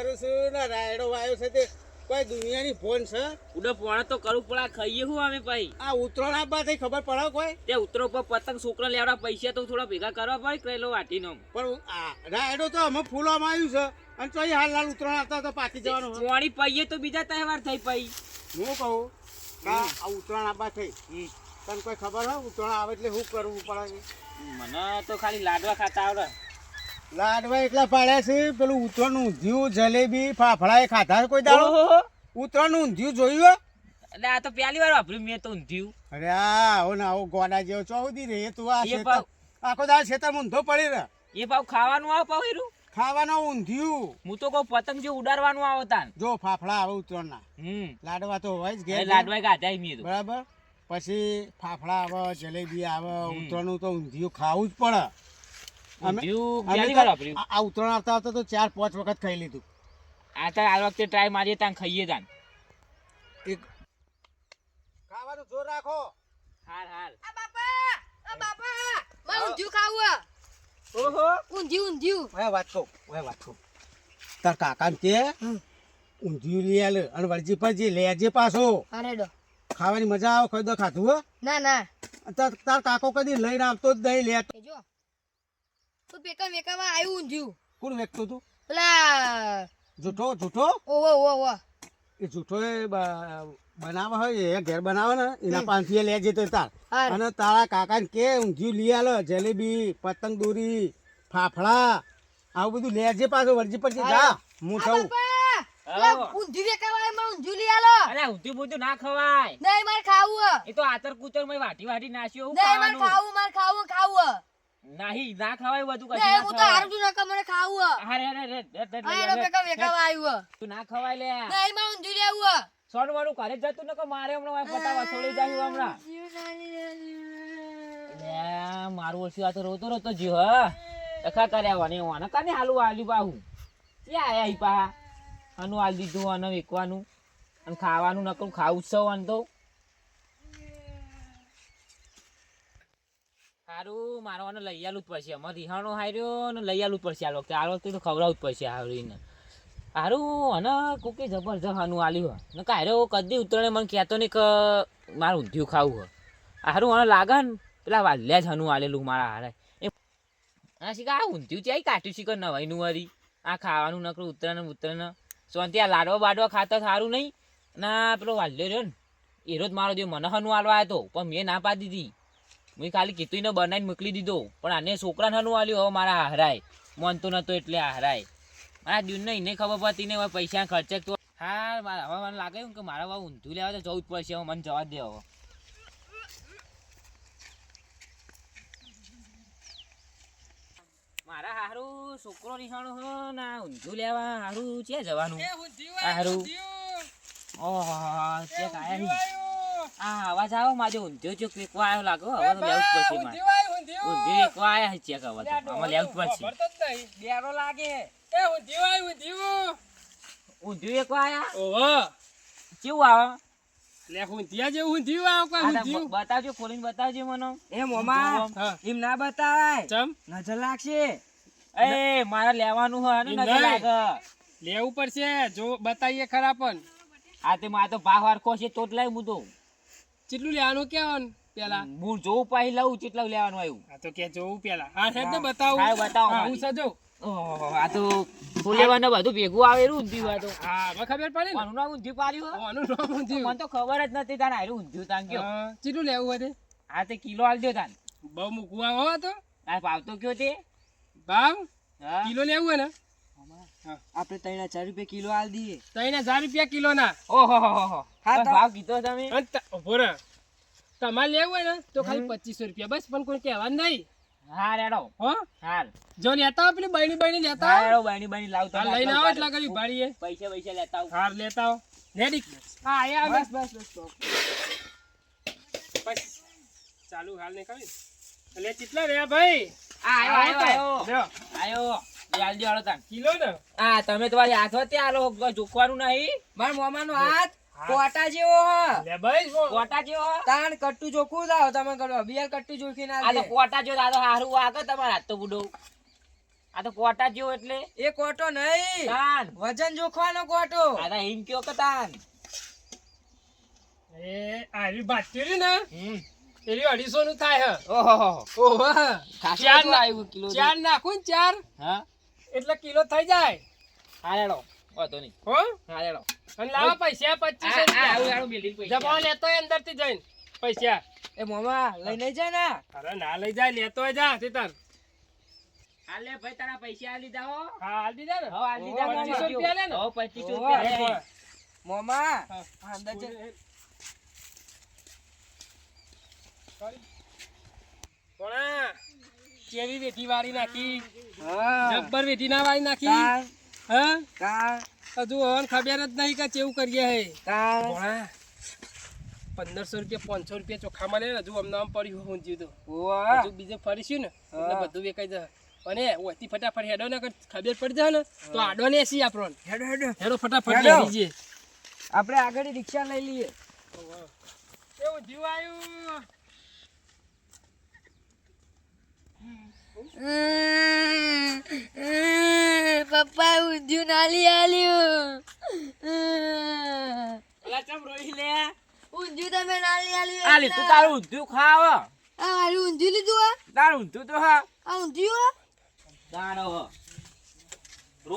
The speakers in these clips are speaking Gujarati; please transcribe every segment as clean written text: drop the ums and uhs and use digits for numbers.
કરું છું ને રાયડો વાયો છે તે કોઈ દુનિયાની ફોન છે ઉડો પોણા તો કરું પણ આ ખાઈએ હું અમે ભાઈ આ ઉતરણ આપવા થઈ ખબર પડે કોઈ તે ઉતરો પર પતંગ છોકરા લેવડા પૈસા તો થોડા ભેગા કરવા પડે કરેલો વાટીનો પણ આ રાયડો તો અમે ફૂલોમાં આવ્યું છે અને ચોઈ હાલ ઉતરણ આવતા તો પાછી જવાનું પોણી પૈયે તો બીજા તહેવાર થઈ પઈ હું કહું આ ઉતરણ આપવા થઈ તને કોઈ ખબર હોય ઉતરણ આવે એટલે શું કરવું પડે મને તો ખાલી લાડવા ખાતા આવડે લાડવા એકલા પાડ્યા છે પેલું ઉતરણ ઊંધિયું જલેબી ફાફડા એ ખાધા કોઈ દાડો ઉતરણ ઊંધિયું જોયું એટલે આ તો પહેલી વાર વાપર્યું મેં તો ઊંધિયું અરે આવો ને આવો ગોડા જેવો ચોધી રે તું આ આખો દાળ ખેતર ઊંધો પડી રહે એ ભાવ ખાવાનું આવે પાવ હીરું ખાવાનો ઊંધિયું હું તો કહું પતંગ જે ઉડાડવાનું આવે તાન જો ફાફડા આવે ઉતરણના લાડવા તો હોય જ ઘેર લાડવા ગાધા મેં તો બરાબર પછી ફાફડા આવે જલેબી આવે ઉતરણનું તો ઊંધિયું ખાવું જ પડે આ ઉતરણ આવતા આવતા તો 4-5 વખત ખાઈ લીધું આ તાર આ વખતે ટ્રાય મારીએ તાન ખાઈએ તાન એક ખાવાનું જોર રાખો હાલ હાલ આ બાપા મારું ઊંધિયું ખાવું ઓહો ઊંધિયું વાત કહું તાર કાકાને કે ઊંધિયું લઈ આલે અને વળજી પર લેજે પાછો અરેડો ખાવાની મજા આવે કોઈ દો ખાધું હો ના તાર કાકો કદી લઈને આવતો જ નહીં લે જો તો પેકા મેકામાં આવ્યું ઊંધિયું કોણ વેચતું તું પેલા જૂઠો ઓવો એ જૂઠો એ બનાવે હોય એ ઘેર બનાવે ને એના પાંચથી લેજે તો તાર અને તારા કાકાને કે ઊંધિયું લઈ આલે જલેબી પતંગ દોરી ફાફડા આવું બધું લેજે પાછો વળજી પછી જા હું થઉં ઊંધિયું મેકામાં મારું ઊંધિયું લઈ આલો અરે ઊંધિયું બધું ના ખવાય નહીં મારે ખાવું એ તો આતર કુતર માં વાટી નાખ્યો નહીં મારે ખાવું નહીં ના ખવાય બધું કશું નહીં હું તો હારું છું નકા મને ખાવું અરે આ પેકા મેકામાં આવ્યું તું ના ખવાય લે નહીં મારું ઊંધિયું લેવું સોનું વાળું ઘરે જતું નકો મારે હમણાં પટાવા થોડી જાય હમણાં મારું ઓછું આ તો રોતો જીવ હા કર્યા વાને કાને હાલું આલ્યું બાહુ ક્યાં આયા પા આનું હાલ દીધું અને વેકવાનું અને ખાવાનું નકરું ખાવું સૌ અને તો સારું મારવાનું લઈ આલું જ પડશે અમારે રિહાણો હાર્યો ને લઈ આલું જ પડશે આ વખતે તો ખવડાવવું જ પડશે હારીને સારું અને કોકે જબરજસ્ત આનું આલ્યું ને કાયરો કદી ઉતરણે મને કહેતો નહીં કે મારે ઊંધિયું ખાવું હોય સારું મને લાગે ને પેલા વાલ્યા જ હનું આલેલું મારા હારે હા શીખા આ ઊંધિયું ત્યાં કાઢ્યું શીખર નવાઈનું વારી આ ખાવાનું નકરું ઉતરણ સોનથી આ લાડવા બાડવા ખાતા સારું નહીં ના પેલો વાલ્યો રહ્યો ને એરો જ મારો જે મને હનું આલવા આવ્યો હતો પણ મેં ના પાડી દીધી મેં ખાલી કીધું ને બનાવીને મોકલી દીધો પણ આને છોકરાને હનું આલ્યું હવે મારા હારાય મનતો નતો એટલે હારાય મારા દીવને એને ખબર પડતી ને હવે પૈસા ખર્ચે તો હા હવે મને લાગે કે મારા હવે ઊંધું લેવા તો જવું જ પડશે હવે મને જવા દે હવે મારા હારું છોકરો નિહાણો હો ના ઊંધું લેવા હારું છે જવાનું હારું ઓહો ચેક આયા આ અવાજ આવો માજો ઊંધું જો કેકવા આવ્યો લાગો હવે તો લેવું જ પડશે મારે ઊંધું એકવા આયા ચેક હવે તો આમાં લેવું જ પડશે બેરો લાગે એ ઊંધિયું એકવા આયા ઓહો કેવું આવે લે ઊંધિયા જેવું ઊંધિયું આવે કોઈ ઊંધિયું બતાવજો ખોલીને બતાવજો મને એ મોમા એમ ના બતાવાય ચમ નજર લાગશે એ મારે લેવાનું હોય ને નજર લાગે લેવું પડશે જો બતાઈએ ખરા પણ આ તે મારે તો ભાવ હરખો છે તો જ લઈ હું તો કેટલું લેવાનું કેવાનું પેલા હું જોઉં પાછી લઉં કેટલું લેવાનું આવ્યું આ તો કે જોવું પેલા હા સાહેબ ને બતાવું હા બતાવો હું સજો ઓહો આ તો ફૂલેવાનું બધું ભેગું આવેલું ઊંધિયું આ તો હા હવે ખબર પડે ને આનું નામ ઊંધિયું પાડ્યું હે? આનું નામ ઊંધિયું મને તો ખબર જ નથી તાને આયરું ઊંધિયું તાન કયો કેટલું લેવું હોય તે આ તે કિલો આલ દો તાન બહુ મૂકવું આવો તો આ ભાવ તો કયો તે ભાવ હા કિલો લેવું હોય ને આપણે 3,000 રૂપિયા કિલો આલ દઈએ 3,000 રૂપિયા કિલો ના ઓહો હા તો ભાવ કીધો તમે ઉભો રહે તમારે લેવું હોય ને તો ખાલી 2500 રૂપિયા બસ પણ કોઈ કહેવાનું નહીં હા રેડો હો હાલ જો લેતા આવો પેલી બૈણી લેતા હા આવો રેડો બાણી લાવતા હા, લઈને આવો એટલા કરી ભાડીએ પૈસા લેતા આવું હાર લેતા આવો રેડી હા આયા બસ બસ ચાલુ હાલ ને કરી એટલે કેટલા રહ્યા ભાઈ આયો જલ્દી આલો તાન કિલો ને આ તમે તમારી હાથો ત્યાં આલો જોખવાનું નહીં મારા મોમાનો હાથ કોટા જેવો હ લે ભાઈ કોટા જેવો તાણ કટ્ટુ ચોખ્ખું લાવો તમે કરો બિયાર કટ્ટુ ચોખી ના આ તો દે કોટા જેવો આ તો હારું આગળ તમારા હાથ તો બુડો આ તો કોટા જેવો એટલે એ કોટો નહીં, તાન વજન જોખવાનો કોટો. આ તો હિમ કયો કે તાન એ આરી બાટલી રહી ને હમ એરી 250 નું થાય હે. ઓહો ઓહો ખાસું ચાર બધું ના- આવ્યું કિલો ચાર નાખું ને ચાર હા એટલે કિલો થઈ જાય. હાલેડો વાતો નહીં હો હાલેડો અને લાવો પૈસા 2500 રૂપિયા. જમા લેતો હોય અંદર થી જઈને પૈસા. એ મોમા લઈને જાય ને. અરે ના લઈ જાય લેતો હોય જા તે તાર. હાલે ભાઈ તારા પૈસા આલી જાઓ હા હાલ દીધા ને. હો આલી દીધા 2500 રૂપિયા લે ને. હો 2500 ઓહો, રૂપિયા લે. મોમા હા. અંદર છે. કોણા કેવી વેઠી વાળી નાખી, હા. જબ્બર વેઠી ના વાળી નાખી. કાં, હા કાં, હજુ હવે ખબર જ નહીં કે કેવું કરીએ હે. કાં. કોણા 1500 રૂપિયા 500 રૂપિયા ચોખ્ખામાં લે ને હજુ અમને આમ પડ્યું હું જીવતો ઓહો. હજુ બીજે ફરીશું ને એટલે હા. બધું વેકાઈ જશે. અને ઓથી ફટાફટ હેડો ને ખબર પડી જાય ને તો આડો ને એસી આપણને હેડો હેડો. હેડો ફટાફટ હેડો. લઈ જઈએ. આપણે આગળ રિક્ષા લઈ લઈએ. કેવું જીવ આવ્યું. પપ્પા ઊંધિયું નાલી આલ્યું. અલા ચમ રોઈ લે ઊંધિયું તમે નાલી આલ્યું આલી તું તારું ઊંધિયું ખાવ આ મારું ઊંધિયું લીધું આ તારું ઊંધિયું તો હા આ ઊંધિયું દાણો હો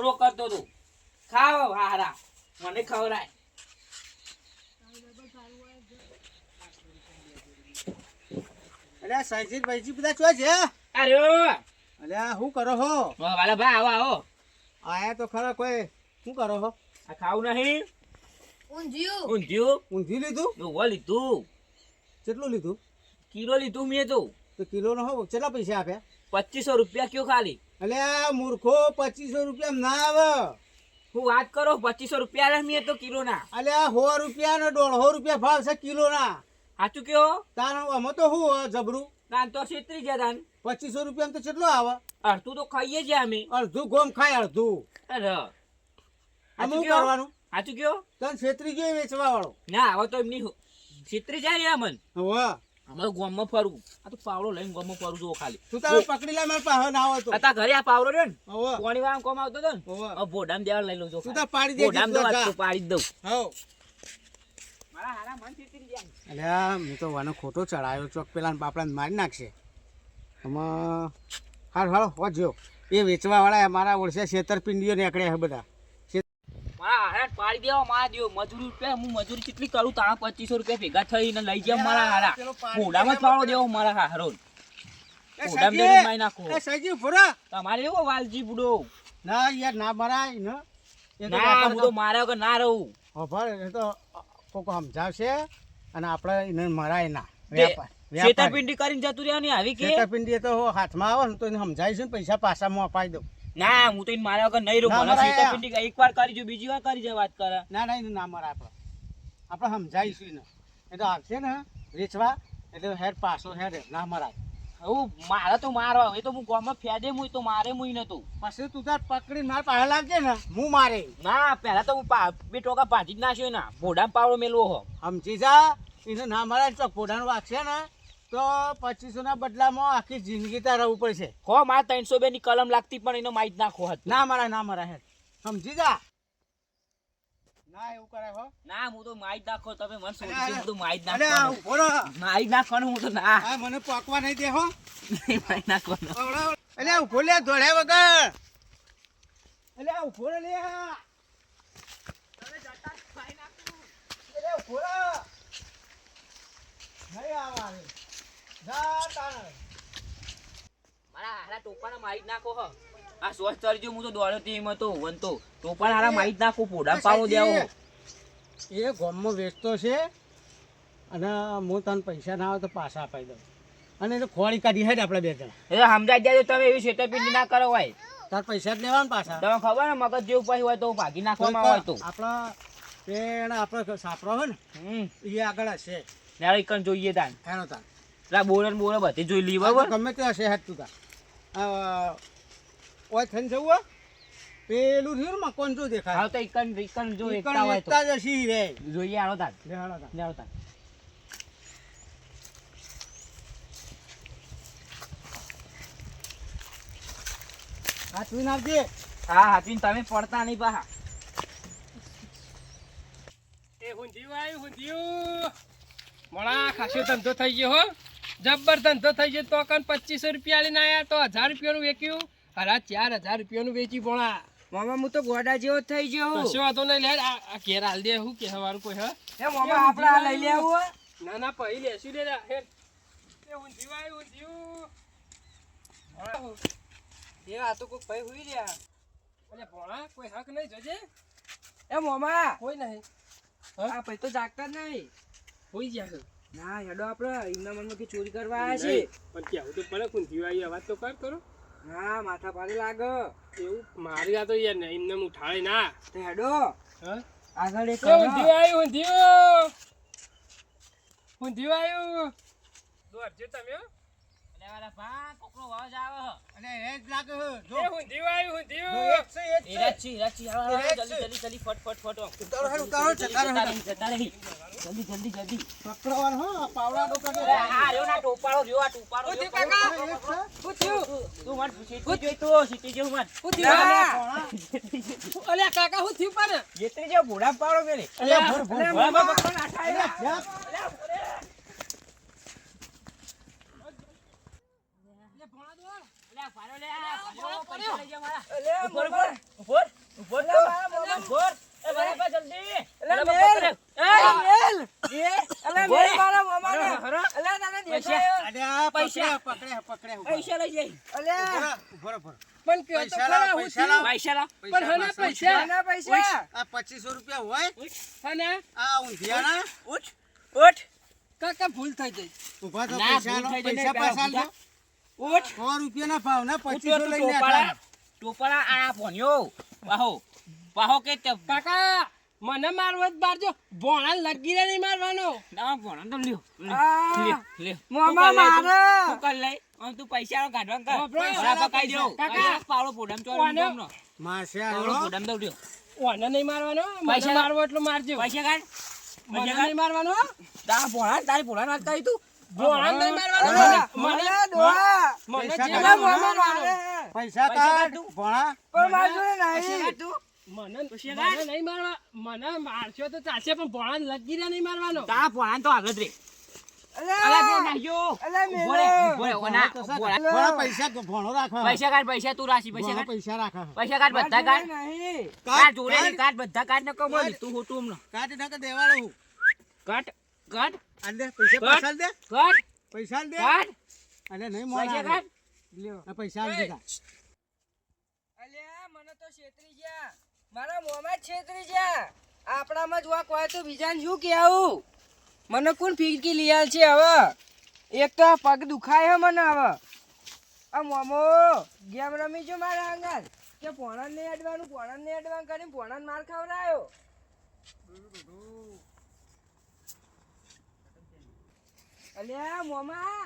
રો કરતો તું ખાવ હારા મને ખવરાય અલ્યા સાઈજી ભાઈજી બધા ચો છે? અરે અલ્યા શું કરો હો? વાલા ભાઈ આવો આવો આયા તો ખરા કોઈ. શું કરો હો? આ ખાવું નહીં ઊંધિયું ઊંધિયું ઊંધિયું લીધું? ઉભો લીધું કેટલું લીધું? કિલો લીધું મેં તો તો કિલોનો હો કેટલા પૈસા આપ્યા? 2500 રૂપિયા કયો ખાલી અલ્યા મૂર્ખો 2500 રૂપિયા ના આવે. હું વાત કરો 2500 રૂપિયા લે મેં તો કિલો ના અલ્યા 100 રૂપિયા ને 150 રૂપિયા ભાવ છે કિલોના. સાચું કયો તારો આમાં તો શું હોય જબરું? તાન તો છેતરી ગયા તાન 2500 રૂપિયા તો કેટલો આવે? અડધું તો ખાઈએ છીએ અમે અડધું ગોમ ખાય અડધું. અરે આમ સાચું શું કયો કરવાનું? સાચું કયો તને છેતરી ગયો વેચવા વાળો. ના હવે તો એમની છેતરી જાય ને મન હવે અમારે ગામમાં ફરવું આ તો પાવડો લઈને ગામમાં ફરું જો ખાલી તું તારે પકડી લે મારા પાસે ના આવે તો. આ ઘરે આ પાવડો રહ્યો ને હવે કોણી વાળા કોમ આવતો હતો ને હવે હવે ભોડામ દેવા લઈ લઉં જો તું તાર પાડી દે ભોડામ તું તાર દઉં જા. પાડી જ દઉં હઉ. મારા હારા મન છેતરી જાય અલ્યા મેં તો વાનો ખોટો ચડાયો ચોક પેલા બાપડાને મારી નાખશે. આમાં હાલ હાલો હોજો એ વેચવા વાળા મારા ઓળશે છેતરપિંડીઓ નીકળ્યા છે બધા. મારા હારા પાડી દેવા મારા દેવો મજૂરી રૂપિયા હું મજૂરી કેટલી કરું તારા 2500 રૂપિયા ભેગા થઈને લઈ ગયા મારા હારા ભોડામાં જ પાવડો દેવો મારા હારો ભોડામ દઈને મારી નાખો એ સજી ફોરા તમારે એવો વાલજી બુડો ના યાર ના મરાય ને એ તો ના હું તો મારા વગર ના રહું ખબર એ તો કોકો સમજાવશે અને આપણે એને મરાય ના. તે છેતરપિંડી કરીને જતું રહ્યા ને આવી કે છેતરપિંડી તો હાથમાં આવે ને તો એને સમજાવીશું ને પૈસા પાછામાં અપાઈ દઉં. ના હું તો એને મારા વગર નહીં રહું ના મને મરાય. છેતરપિંડી એકવાર કરી જો બીજી વાર કરી જો વાત કરે ના ના એને ના મરાય આપણે સમજાવીશું ને એ તો આવશે ને વેચવા એટલે હેર પાછો હેર ના મરાય. હું મારે તો મારવા એ તો હું ગામમાં ફેદે મુય તો મારે મુય નતું પછી તું તાર પકડીને મારા પાસે લાવજે ને હું મારે. ના પહેલા તો હું બે ટોકા ભાજી જ નાખ્યો ના ભોડામાં પાવડો મેલવો હો સમજી જા એને ના મરાય તો પોઢાનું વાગશે ને તો 2500 ના બદલામાં આખી જિંદગી તાર રહેવું પડશે. હો મારે 302 ની કલમ લાગતી પણ એનો માહિત નાખો હતો ના મરાય હેર સમજી જા. ના એવું કરે હો. ના હું તો માહિત નાખો તમે મને અરે, છોડી હું તો માહિત અરે નાખો ઉભો રહો. માહિત નાખવાનું હું તો ના આ મને પોકવા નહીં દે હો. માહિત નાખવાનું અલે ઉભો લે દોડ્યા વગર. અલે ઉભો રે લે. અલે ઉભો રે. નહીં આવવાનું. જા તાણ. મારા હારા ટોપાના માહિત નાખો હો આ સોચ ચડજો હું તો દોડ્યો તેમ હતો વનતો ટોપાના હારા માહિત નાખો ભોડામાં પાવડો દેવો એ ગામમાં વેચતો છે અને હું તને પૈસા ના આવે તો પાછા અપાઈ દઉં. અને એ તો ખોળી કાઢી હેડ આપણે બે જણા. એ સમજાઈ જાય તમે એવી છેતરપિંડી ના કરો હોય તાર પૈસા જ લેવાના પાછા. તમે ખબર ને મગજ જેવું પછી હોય તો ભાગી નાખવામાં આવે તો આપણા પેણ આપણો સાપરો હોય ને એ આગળ હશે. ત્યારે એકન જોઈએ તાન એનો તાર પેલા બોર બધી જોઈ લી આ તો બરાબર ગમે તે હશે હેડ તું તાર. ઓય થઈને જવું હોય પેલું રહ્યું ને મકોન જો દેખાય. હા તો એકન જો ઈ એકતા કણ હોય તો એકતા જ હશી રે. જોઈએ આવો તાન લે હાલો તાર. જાઓ તાન હાથવીને આવજે. હા હાથવીને તમે પડતા નહીં પાહા. એ ઊંધિયું આવ્યું ઊંધિયું. મોળા ખાસો ધંધો થઈ ગયો હો. જબ્બર ધંધો થઈ ગયો. તો કન 2500 રૂપિયા લઈને આયા તો 1000 રૂપિયાનું વેચ્યું. હરા 4000 રૂપિયાનું વેચી ભોળા. મોમા હું તો ગોડા જેવો જ થઈ ગયો હું. કશો વાંધો નહીં લે. આ ઘેર હાલ દે હું કે હવારું કોઈ હા. એ મોમા આપણે આ લઈ લેવું હો. ના ના પહી લેશું લે હેડ. એ ઊંધિયું આવ્યું ઊંધિયું. એ આ તો કોઈ ભાઈ હુઈ રહ્યા. અલે ભોળા કોઈ હક નહીં જોજે. એ મોમા કોઈ નહીં. આ ભાઈ તો જાગતા જ નહીં. હોઈ ગયા છે. ના હેડો આપણે એમના મનમાં કે ચોરી કરવા આવ્યા છે. પણ કેવું તો પડે ઊંધિયું આવી અવાજ તો કર કરો. ના માથા પાડી લાગે. એવું મારી આ તો યાર ને એમને ઉઠાડે ના. તો હેડો હા આગળ એક ઊંધિયું આવ્યું ઊંધિયું. ઊંધિયું આવ્યું. દોડજો તમે હો. અલે વાલા ભા કોકનો અવાજ આવે હે. અને એ જ લાગે છે. જો. એ ઊંધિયું આવ્યું જો ઊંધિયું. એક છે, એક છે. એ રાચી રાચી આવો એ જ જલ્દી છે. જલ્દી જલ્દી ફટ ફટ ફટ ઉતારો હેડ, ઉતારો, જતા રહો. જતા રહી જલ્દી જલ્દી જલ્દી. પકડવાનું હો, આ પાવડા ડોકા અરે આ રહ્યો ના ટોપાળો રહ્યો આ ટોપાળો ઊંધિયું રહ્યો. કાકા. એક છે. શું થયું? તું મત સીટી જોઈ તો સીટી જેવું મત. અલ્યા કાકા હું થયું પણ. જેતરી જેવો ભોળા પાડો મેલે. અલ્યા, ભોર, ભોર, ભોર. ભોળા પકડો ના થાય. જા. અલ્યા પાડો લે આ પાડો પૈસા લઈ જા મારા. અલે ઉપર મોમા. ઉપર ઉપર તો ઉપર. એ બરાબર જલ્દી. બરાબર પકડ. મેલ. અલે બોલે. મેલ મારા મોમાને. હરો. અલે તને પૈસા. દેખાયો. અલ્યા, પૈસા. પકડે. પૈસા લઈ જઈ. અલે ઉભો રહો, ઉભો રહો. પણ કયો તો પૈસા લાવ, ખરા હું પૈસા થયું. લાવ. પૈસા લાવ. પણ હના પૈસા. આના પૈસા. આ 2500 રૂપિયા હોય હના આ ઊંધિયાના. ઉઠ ઉઠ કાકા ભૂલ થઈ ગઈ. ઉભા તો ના, પૈસા લો, ભૂલ થઈ પૈસા જાય પાછા ને, આલજો. ઉઠ 100 રૂપિયાના ભાવ ના ઉઠ 2500 લઈને ટોપાળા આટા. ટોપાળા આ ભોન્યો પાહો પાહો કે તે કાકા મને મારવો જ બારજો. ભોણા લગીને નહીં મારવાનો. ના ભોણા તો લ્યો આ. લ્યો લ્યો મોમા મારે. તું કર લઈ આમ તું પૈસા કાઢવા કર બાપરે, બરાબર કાઈ દો કાકા. પાવડો પોડમ ચોર કોને? નો માસે પાવડો આલો. પોડમ દઉં લ્યો ઓને નહીં મારવાનો. મને પૈસા. મારવો એટલો મારજો. પૈસા કાઢ મને પૈસા કાઢ નહીં મારવાનો. તા ભોણા તારી ભોળા વાત કરી તું ભોણા નહીં મારવાનો. અલે, મને અલે ડોહા. મને પૈસા જે કાઢ. અલે મારવાનો. મોમા મારે. પૈસા પૈસા કાઢ કાઢ તું. ભોણા. પણ મારી જોડે પૈસા નહીં. કાઢ તું મને પૈસા મને કાઢ. નહીં મારવા. મને મારશો તો ચાલશે પણ ભોણા લગીને નહીં મારવાનો. તા ભોણા તો આગળ જ રે અલે અલા પેલો નાખ્યો અલે ઉભો રે મેલો. ઉભો રે ઓના ભોળા. ભોણા પૈસા ભોણો રાખો. પૈસા કાઢ પૈસા તું રાશી પૈસા ભોણો કાઢ પૈસા રાખો. પૈસા કાઢ બધા મારી કાઢ જોડે નહીં. કાઢ જોડે ની કાઢ બધા કાઢ ન કમોલી તું હોતું હમણાં કાઢ નાખે દેવાળો હું. કાઢ કાઢ આલ દે પૈસા કાઢ. પાછા આલ દે. કાઢ પૈસા આલ દે. કાઢ અલે નહીં પૈસા મોણા. કાઢ લ્યો. આ પૈસા આલ દીધા. અલ્યા મને તો છેતરી ગયા. મારા મોમાં જ છેતરી ગયા. આપણામાં જ વાક હોય તો બીજાને શું કહેવું? મને કોણ ફીરકી લઈ આલ છે હવે? એક તો આ પગ દુખાય હે મને હવે. આ મોમો ગેમ રમી જો મારા અંગાત કે પોણાને નહીં અડવાનું કરીને પોણાને માર ખવડાયો. અલ્યા મોમા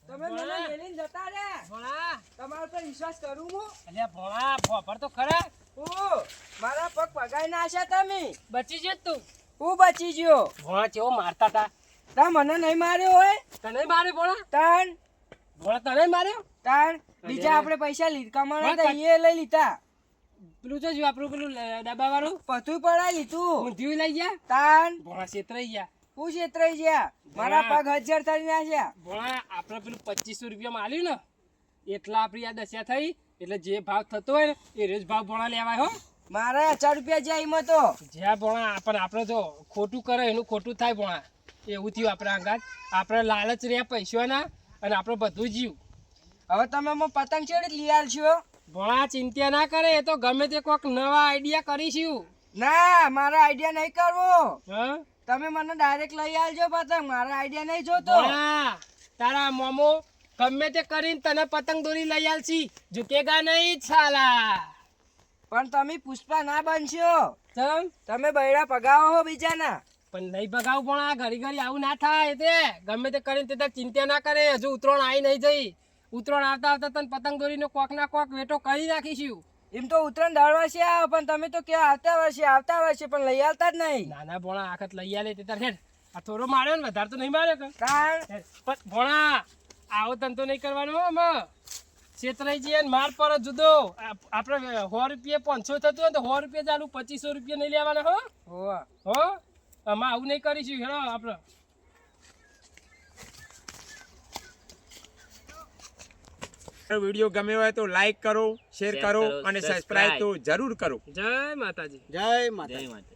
તમે મને લઈને જતા રે. ભોણા તમારા પર વિશ્વાસ કરું હું. અલ્યા ભોણા ફોફર તો ખરા. મારા પગ પગાઈ નાખ્યા તમે. બચી જ તું. હું બચી ગયો. ભોણા કેવો મારતા તા. તા મને નહીં માર્યો હોય. તને મારે ભોણા. તાન ભોણા તને માર્યો. તાન બીજા આપણે પૈસા કમાણા હતા એ લઈ લીધા. પેલું તો જો આપણું પેલું ડબ્બા વાળું પથું પડાઈ લીધું. ઊંધિયું લઈ ગયા. તાન ભોણા છેતરાઈ ગયા. હું છેતરાઈ ગયા. મારા પગ હજાર થઈ નાખ્યા. ભોણા આપણે પેલું 2500 રૂપિયામાં આલ્યું ને એટલા આપણી આ દશા થઈ એટલે જે ભાવ થતો હોય ને એ રેજ ભાવ ભોણા લેવાય હો. મારા 1000 રૂપિયા જાય એમાં તો. જ્યાં ભોણા પણ આપણે જો ખોટું કરે એનું ખોટું થાય ભોણા એવું થયું આપણા અંગાત. આપણે લાલચ રહ્યા પૈસાના અને આપણે બધું જીવ. હવે તમે મને પતંગ ચેડી લઈ આલશો? ભોણા ચિંતા ના કરે એ તો ગમે તે કોઈક નવા આઈડિયા કરીશું. ના મારા આઈડિયા નહીં કરવો. હા તમે મને ડાયરેક્ટ લઈ આલજો પતંગ. મારા આઈડિયા નહીં જોતો. ભોણા તારા મોમો ગમે તે કરીને તને પતંગ દોરી લઈ આલશી ઝુકેગા નહીં સાલા. પણ તમે પુષ્પા ના બનશો. ચમ તમે બૈરા પગાવો હો બીજાના. પણ નહીં ભગાવ ભોણા ઘડી ઘડી આવું ના થાય તે ગમે તે કરીને તે તાર ચિંતા ના કરે. હજુ ઉતરોણ આવી નહીં જઈ. ઉતરોણ આવતા આવતા તને પતંગ દોરીનો કોક ના કોક વેટો કરી નાખીશું. એમ તો ઉત્તરાયણ દર વર્ષે આવે પણ તમે તો કે આવતા વર્ષે પણ લઈ આવતા જ નહીં. નાના ભોણા આખત લઈ આલે તે તાર હેડ. આ થોડો માર્યો ને વધારે તો નહીં માર્યો કે કારણ પણ ભોણા આવો તને તો નહીં કરવાનો હો અમે. છેતરાઈ જઈએ ને માર પર જુદો આપણે 100 રૂપિયા 500 થતું હોય તો 100 રૂપિયા ચાલુ 2500 રૂપિયા નહીં લેવાના હો હોવા હો આમાં આવું નહીં કરીશું હેડો આપણે વિડીયો ગમે હોય તો લાઈક કરો શેર કરો અને સબસ્ક્રાઇબ તો જરૂર કરો જય માતાજી જય માતા. જય માતા.